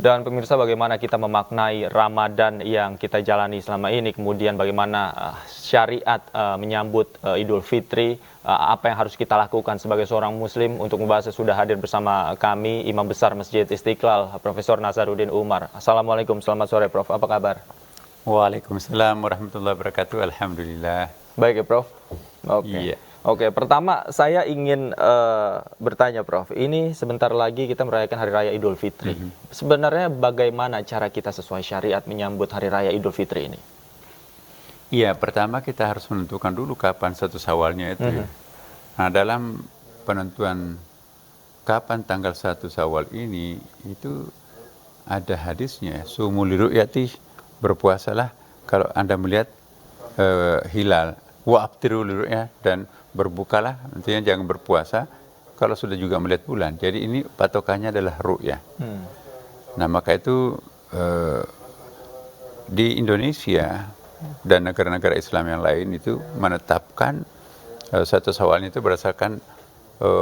Dan pemirsa, bagaimana kita memaknai Ramadan yang kita jalani selama ini, kemudian bagaimana syariat menyambut Idul Fitri, apa yang harus kita lakukan sebagai seorang muslim. Untuk membahasnya sudah hadir bersama kami Imam Besar Masjid Istiqlal, Profesor Nazaruddin Umar. Assalamualaikum, selamat sore Prof, apa kabar? Waalaikumsalam warahmatullahi wabarakatuh, alhamdulillah. Baik ya Prof. Oke. Iya. Oke, pertama saya ingin bertanya Prof, ini sebentar lagi kita merayakan Hari Raya Idul Fitri. Sebenarnya bagaimana cara kita sesuai syariat menyambut Hari Raya Idul Fitri ini? Iya, pertama kita harus menentukan dulu kapan satu Syawalnya itu. Ya. Nah, dalam penentuan kapan tanggal 1 Syawal ini, itu ada hadisnya, sumu liru'yati, berpuasalah kalau Anda melihat hilal, wa aftiru liru'ya, dan berbukalah, nantinya jangan berpuasa kalau sudah juga melihat bulan. Jadi ini patokannya adalah ru'yah. Nah, maka itu di Indonesia dan negara-negara Islam yang lain itu menetapkan satu Syawal itu berdasarkan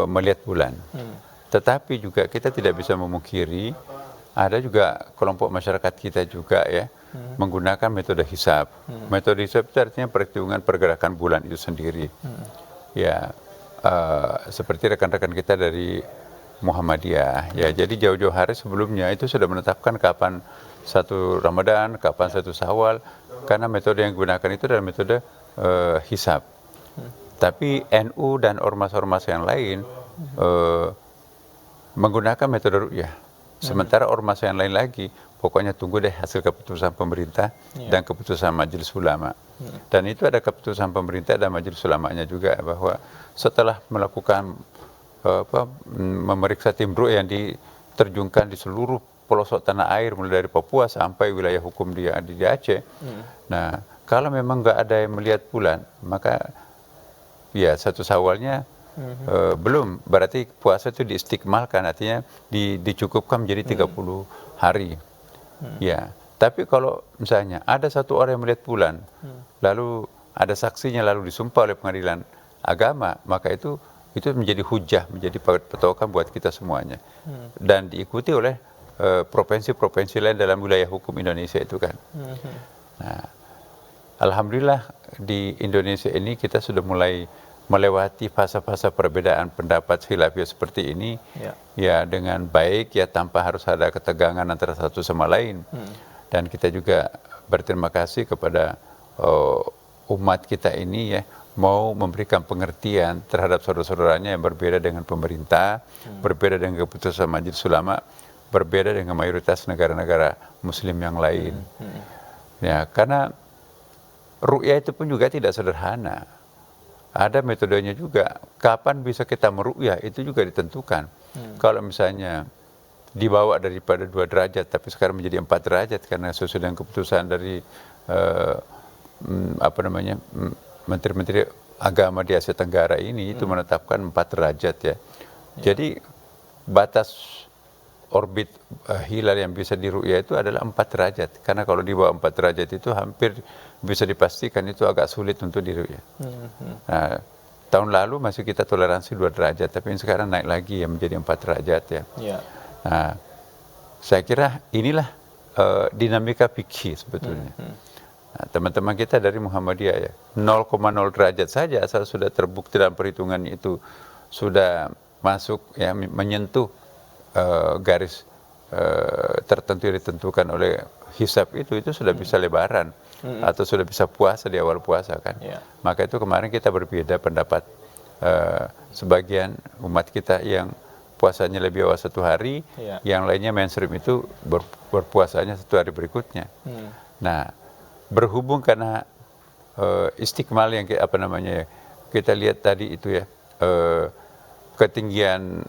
melihat bulan. Tetapi juga kita tidak bisa memungkiri ada juga kelompok masyarakat kita juga ya menggunakan metode hisab. Metode hisab itu artinya perhitungan pergerakan bulan itu sendiri. Ya, seperti rekan-rekan kita dari Muhammadiyah. Ya, jadi jauh-jauh hari sebelumnya itu sudah menetapkan kapan satu Ramadan, kapan satu Syawal, karena metode yang digunakan itu adalah metode hisab. Tapi NU dan ormas-ormas yang lain menggunakan metode ru'yah. Sementara ormas yang lain lagi, pokoknya tunggu deh hasil keputusan pemerintah dan keputusan majelis ulama. Dan itu ada keputusan pemerintah dan majelis ulamanya juga, bahwa setelah melakukan memeriksa tim ru'yah yang diterjunkan di seluruh pelosok tanah air, mulai dari Papua sampai wilayah hukum di Aceh. Nah, kalau memang nggak ada yang melihat bulan, maka ya satu Syawalnya belum, berarti puasa itu diistikmalkan, artinya dicukupkan menjadi 30 hari. Ya, tapi kalau misalnya ada satu orang yang melihat bulan, lalu ada saksinya, lalu disumpah oleh pengadilan agama, maka itu menjadi hujah, menjadi patokan buat kita semuanya. Dan diikuti oleh provinsi-provinsi lain dalam wilayah hukum Indonesia itu kan. Nah, alhamdulillah di Indonesia ini kita sudah mulai melewati fase-fase perbedaan pendapat khilafiyah seperti ini ya dengan baik, ya tanpa harus ada ketegangan antara satu sama lain. Dan kita juga berterima kasih kepada umat kita ini ya, mau memberikan pengertian terhadap saudara-saudaranya yang berbeda dengan pemerintah, berbeda dengan keputusan majelis ulama, berbeda dengan mayoritas negara-negara muslim yang lain. Ya, karena ru'yah itu pun juga tidak sederhana. Ada metodenya juga. Kapan bisa kita meru'yah itu juga ditentukan. Kalau misalnya dibawa daripada 2 derajat tapi sekarang menjadi 4 derajat karena sesuai dengan keputusan dari menteri-menteri agama di Asia Tenggara ini, itu menetapkan 4 derajat ya. Jadi batas orbit hilal yang bisa diru'yah itu adalah 4 derajat. Karena kalau di bawah 4 derajat itu hampir bisa dipastikan itu agak sulit untuk diru'yah. Nah, tahun lalu masih kita toleransi 2 derajat, tapi sekarang naik lagi ya menjadi 4 derajat ya. Nah, saya kira inilah dinamika fikih sebetulnya. Nah, teman-teman kita dari Muhammadiyah ya, 0,0 derajat saja asal sudah terbukti dalam perhitungan itu sudah masuk ya, menyentuh garis tertentu yang ditentukan oleh hisab itu sudah bisa lebaran atau sudah bisa puasa di awal puasa kan. Maka itu kemarin kita berbeda pendapat, sebagian umat kita yang puasanya lebih awal 1 hari, yang lainnya mainstream itu berpuasanya 1 hari berikutnya. Nah, berhubung karena istiqmal yang kita lihat tadi itu ya, ketinggian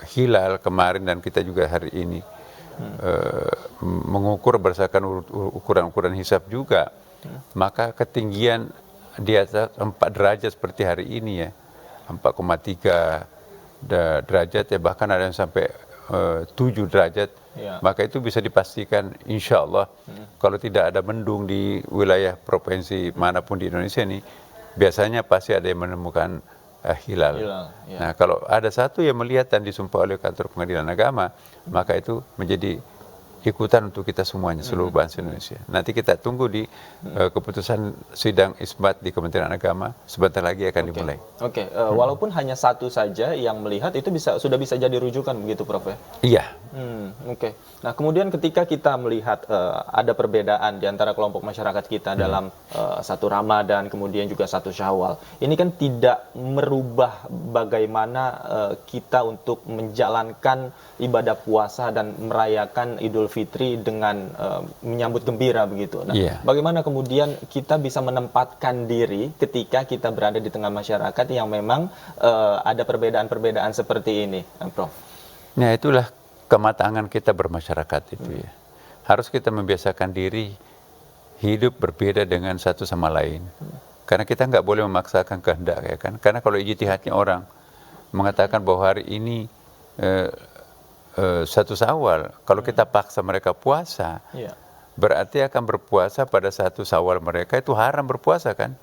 hilal kemarin dan kita juga hari ini mengukur berdasarkan ukuran-ukuran hisab juga, maka ketinggian di atas 4 derajat seperti hari ini ya, 4,3 derajat ya, bahkan ada yang sampai 7 derajat, maka itu bisa dipastikan insya Allah kalau tidak ada mendung di wilayah provinsi manapun di Indonesia ini, biasanya pasti ada yang menemukan hilal. Nah, kalau ada satu yang melihat dan disumpah oleh kantor pengadilan agama, maka itu menjadi ikutan untuk kita semuanya, seluruh bangsa Indonesia. Nanti kita tunggu di keputusan sidang isbat di Kementerian Agama, sebentar lagi akan dimulai. Walaupun hanya satu saja yang melihat, itu sudah bisa jadi rujukan begitu, Prof ya? Iya. Nah, kemudian ketika kita melihat ada perbedaan di antara kelompok masyarakat kita dalam satu Ramadan, kemudian juga satu Syawal, ini kan tidak merubah bagaimana kita untuk menjalankan ibadah puasa dan merayakan Idul Fitri dengan menyambut gembira begitu. Nah, bagaimana kemudian kita bisa menempatkan diri ketika kita berada di tengah masyarakat yang memang ada perbedaan-perbedaan seperti ini, Prof? Nah, itulah kematangan kita bermasyarakat itu ya. Harus kita membiasakan diri hidup berbeda dengan satu sama lain. Karena kita nggak boleh memaksakan kehendak, ya kan? Karena kalau ijtihadnya orang mengatakan bahwa hari ini satu Syawal, kalau kita paksa mereka puasa, berarti akan berpuasa pada satu Syawal mereka itu haram berpuasa kan?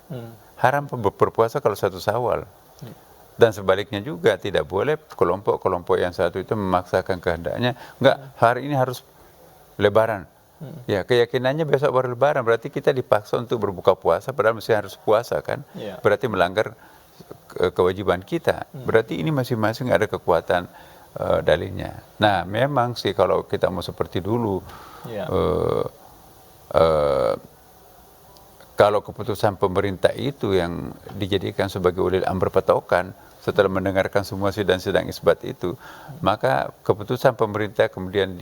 Haram berpuasa kalau satu Syawal. Dan sebaliknya juga tidak boleh kelompok-kelompok yang satu itu memaksakan kehendaknya, enggak, hari ini harus Lebaran. Ya, keyakinannya besok baru Lebaran, berarti kita dipaksa untuk berbuka puasa padahal mesti harus puasa kan? Berarti melanggar kewajiban kita. Berarti ini masing-masing ada kekuatan dalilnya. Nah, memang sih kalau kita mau seperti dulu, kalau keputusan pemerintah itu yang dijadikan sebagai ulil amr patokan setelah mendengarkan semua sidang-sidang isbat itu, maka keputusan pemerintah kemudian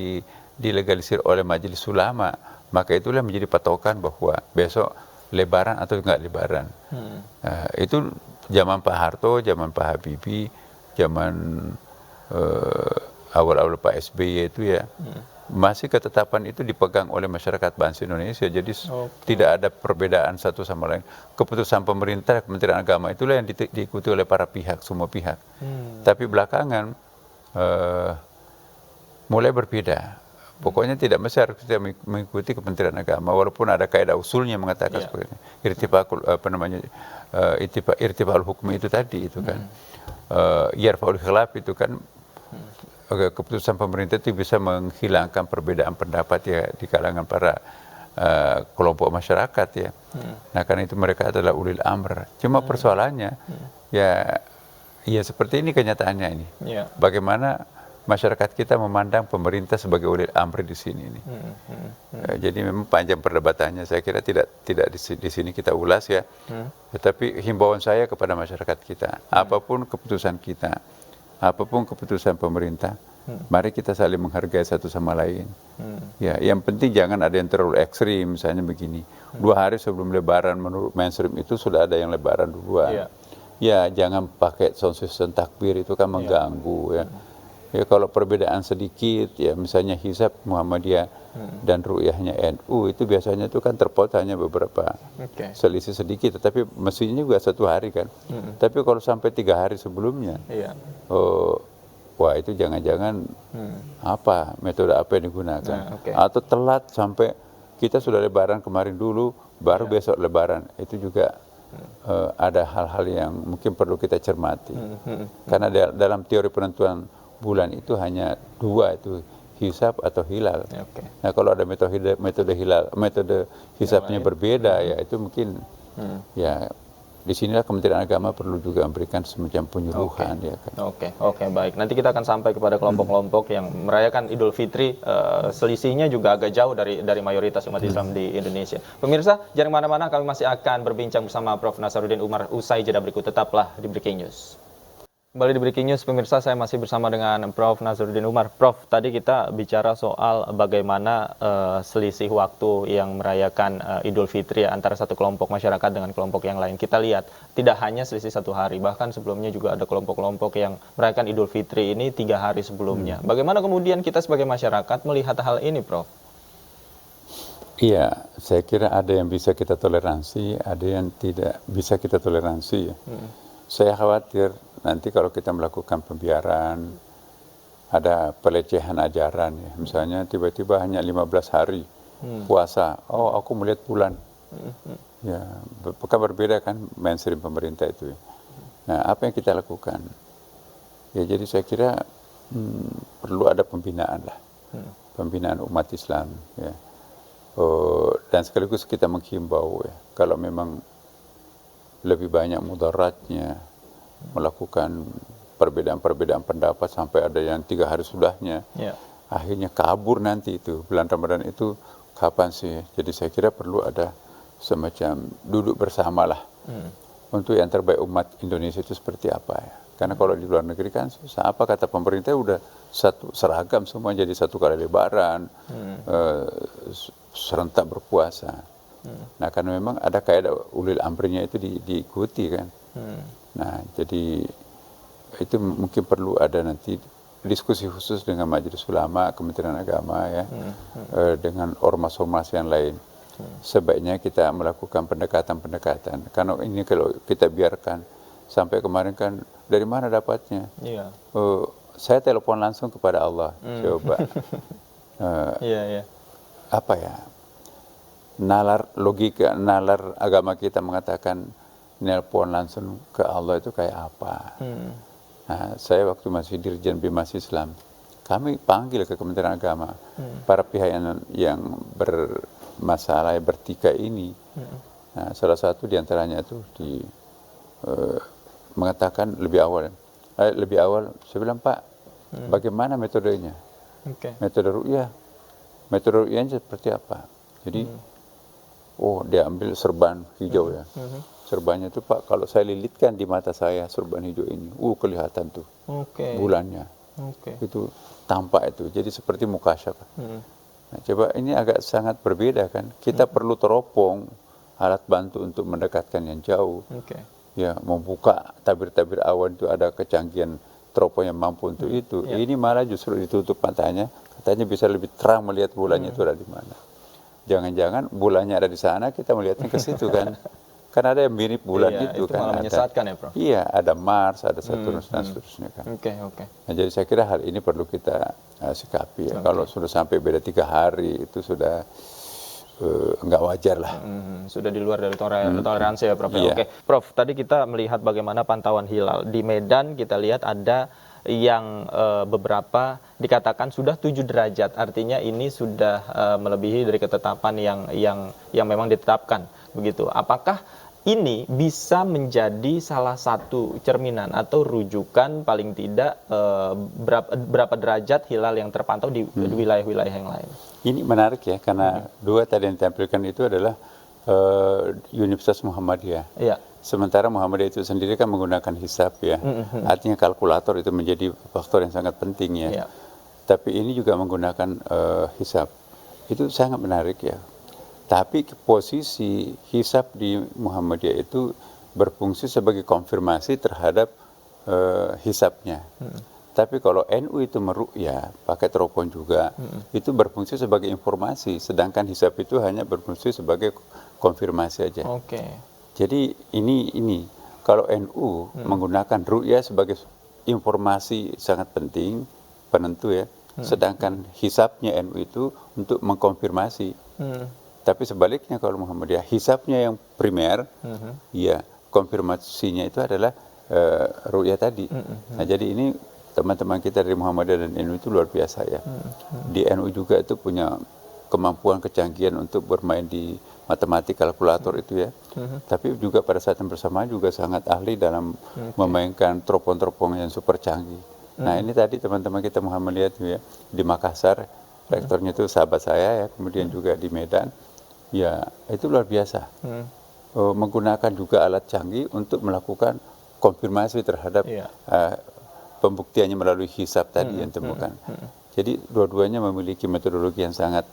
dilegalisir oleh Majelis Ulama, maka itulah menjadi patokan bahwa besok Lebaran atau enggak Lebaran. Itu zaman Pak Harto, zaman Pak Habibie, zaman awal-awal Pak SBY itu ya, masih ketetapan itu dipegang oleh masyarakat bangsa Indonesia. Jadi tidak ada perbedaan satu sama lain. Keputusan pemerintah, Kementerian Agama itulah yang diikuti oleh para pihak, semua pihak. Tapi belakangan mulai berbeda. Pokoknya tidak mesti harus kita mengikuti Kementerian Agama, walaupun ada kaidah usulnya mengatakan seperti ini. Irtifaqul hukum itu tadi itu kan. Yarfa'ul khilaf itu kan, keputusan pemerintah itu bisa menghilangkan perbedaan pendapat ya di kalangan para kelompok masyarakat ya. Nah, karena itu mereka adalah ulil amr. Cuma persoalannya ya seperti ini kenyataannya ini. Bagaimana masyarakat kita memandang pemerintah sebagai ulil amr di sini ini. Jadi memang panjang perdebatannya. Saya kira tidak di sini kita ulas ya. Tetapi himbauan saya kepada masyarakat kita, apapun keputusan kita, apapun keputusan pemerintah, mari kita saling menghargai satu sama lain. Ya, yang penting jangan ada yang terlalu ekstrim, misalnya begini. 2 hari sebelum Lebaran menurut mainstream itu sudah ada yang Lebaran duluan. Ya, jangan pakai sound system takbir, itu kan mengganggu ya. Ya, kalau perbedaan sedikit ya, misalnya hisab Muhammadiyah dan ru'yahnya NU itu biasanya itu kan terpaut hanya beberapa selisih sedikit, tetapi mestinya juga 1 hari kan. Tapi kalau sampai 3 hari sebelumnya, wah itu jangan-jangan metode apa yang digunakan, atau telat sampai kita sudah Lebaran kemarin dulu baru besok Lebaran, itu juga ada hal-hal yang mungkin perlu kita cermati. Karena dalam teori penentuan bulan itu hanya 2, itu hisab atau hilal. Nah, kalau ada metode hisabnya berbeda ya itu mungkin ya disinilah Kementerian Agama perlu juga memberikan semacam penyuluhan ya kan. Oke, baik. Nanti kita akan sampai kepada kelompok-kelompok yang merayakan Idul Fitri, selisihnya juga agak jauh dari mayoritas umat Islam di Indonesia. Pemirsa, jangan kemana-mana, kami masih akan berbincang bersama Prof. Nasaruddin Umar usai jeda berikut. Tetaplah di Breaking News. Kembali di Breaking News, pemirsa, saya masih bersama dengan Prof. Nasaruddin Umar. Prof, tadi kita bicara soal bagaimana selisih waktu yang merayakan Idul Fitri antara satu kelompok masyarakat dengan kelompok yang lain. Kita lihat, tidak hanya selisih 1 hari, bahkan sebelumnya juga ada kelompok-kelompok yang merayakan Idul Fitri ini 3 hari sebelumnya. Bagaimana kemudian kita sebagai masyarakat melihat hal ini, Prof? Iya, saya kira ada yang bisa kita toleransi, ada yang tidak bisa kita toleransi. Saya khawatir nanti kalau kita melakukan pembiaran, ada pelecehan ajaran ya. Misalnya tiba-tiba hanya 15 hari puasa, oh aku melihat bulan. Ya, bukan berbeda kan mainstream pemerintah itu. Nah, apa yang kita lakukan? Ya, jadi saya kira perlu ada pembinaan lah. pembinaan umat Islam, ya. Dan sekaligus kita menghimbau, ya, kalau memang lebih banyak mudaratnya melakukan perbedaan-perbedaan pendapat sampai ada yang 3 hari sudahnya, akhirnya kabur nanti itu bulan Ramadan itu kapan sih? Jadi saya kira perlu ada semacam duduk bersamalah untuk yang terbaik umat Indonesia itu seperti apa, ya. Karena kalau di luar negeri kan susah, apa kata pemerintah udah satu seragam semua, jadi satu kali lebaran, serentak berpuasa. Nah, karena memang ada kaidah ulil amrinya itu diikuti kan. Nah, jadi itu mungkin perlu ada nanti diskusi khusus dengan Majelis Ulama, Kementerian Agama, ya, dengan ormas-ormas yang lain. Sebaiknya kita melakukan pendekatan-pendekatan. Karena ini kalau kita biarkan sampai kemarin kan dari mana dapatnya? Saya telepon langsung kepada Allah. Coba apa ya? Nalar logika, nalar agama kita mengatakan nelpon langsung ke Allah itu kayak apa? Nah, saya waktu masih Dirjen Bimas Islam, kami panggil ke Kementerian Agama para pihak yang bermasalah, bertikai ini. Nah, salah satu diantaranya itu mengatakan lebih awal, saya bilang, Pak, bagaimana metodenya? Metode ru'yahnya seperti apa? Jadi, dia ambil serban hijau, ya. Serbannya itu, Pak, kalau saya lilitkan di mata saya serban hijau ini, kelihatan tuh bulannya. Itu tampak itu. Jadi seperti mukasyafah. Nah, coba ini agak sangat berbeda kan. Kita perlu teropong alat bantu untuk mendekatkan yang jauh. Ya, membuka tabir-tabir awan itu ada kecanggihan teropong yang mampu untuk itu. Ini malah justru ditutup matanya, katanya bisa lebih terang melihat bulannya itu ada di mana. Jangan-jangan bulannya ada di sana, kita melihatnya ke situ kan. Karena ada yang mirip bulan itu kan. Malah menyesatkan ya, Prof? Iya, ada Mars, ada Saturnus dan seterusnya kan. Nah, jadi saya kira hal ini perlu kita sikapi ya. Kalau sudah sampai beda 3 hari itu sudah enggak wajar lah. Sudah di luar dari toleransi ya, Prof. Oke, Prof, tadi kita melihat bagaimana pantauan hilal. Di Medan kita lihat ada yang beberapa dikatakan sudah 7 derajat. Artinya ini sudah melebihi dari ketetapan yang memang ditetapkan. Begitu. Apakah ini bisa menjadi salah satu cerminan atau rujukan paling tidak berapa derajat hilal yang terpantau di wilayah-wilayah yang lain? Ini menarik ya, karena 2 tadi yang ditampilkan itu adalah Universitas Muhammadiyah. Sementara Muhammadiyah itu sendiri kan menggunakan hisab ya. Artinya kalkulator itu menjadi faktor yang sangat penting ya. Tapi ini juga menggunakan hisab. Itu sangat menarik ya. Tapi posisi hisab di Muhammadiyah itu berfungsi sebagai konfirmasi terhadap hisabnya. Tapi kalau NU itu meru'yah, pakai teropong juga, itu berfungsi sebagai informasi. Sedangkan hisab itu hanya berfungsi sebagai konfirmasi aja. Jadi ini kalau NU menggunakan ru'yah sebagai informasi sangat penting, penentu ya. Sedangkan hisabnya NU itu untuk mengkonfirmasi. Tapi sebaliknya kalau Muhammadiyah, hisabnya yang primer, ya konfirmasinya itu adalah ru'yah tadi. Nah, jadi ini teman-teman kita dari Muhammadiyah dan NU itu luar biasa ya. Di NU juga itu punya kemampuan kecanggihan untuk bermain di matematik kalkulator itu ya. Tapi juga pada saat yang bersamaan juga sangat ahli dalam memainkan teropong-teropong yang super canggih. Nah, ini tadi teman-teman kita Muhammadiyah itu ya, di Makassar, rektornya itu sahabat saya ya, kemudian juga di Medan. Ya, itu luar biasa. Menggunakan juga alat canggih untuk melakukan konfirmasi terhadap pembuktiannya melalui hisab tadi yang ditemukan. Jadi dua-duanya memiliki metodologi yang sangat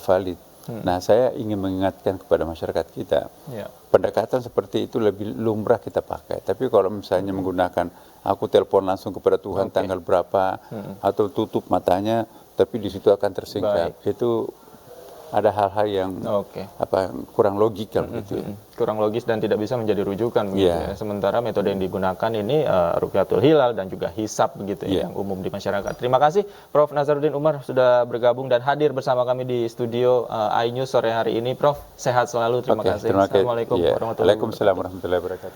valid. Nah, saya ingin mengingatkan kepada masyarakat kita, pendekatan seperti itu lebih lumrah kita pakai. Tapi kalau misalnya menggunakan aku telepon langsung kepada Tuhan tanggal berapa, atau tutup matanya, tapi di situ akan tersingkap, itu ada hal-hal yang kurang logikal gitu ya. Kurang logis dan tidak bisa menjadi rujukan begitu ya. Sementara metode yang digunakan ini Ruqyatul Hilal dan juga hisab begitu ya, yang umum di masyarakat. Terima kasih Prof. Nazaruddin Umar sudah bergabung dan hadir bersama kami di studio iNews sore hari ini. Prof, sehat selalu. Terima kasih. Assalamualaikum warahmatullahi wabarakatuh.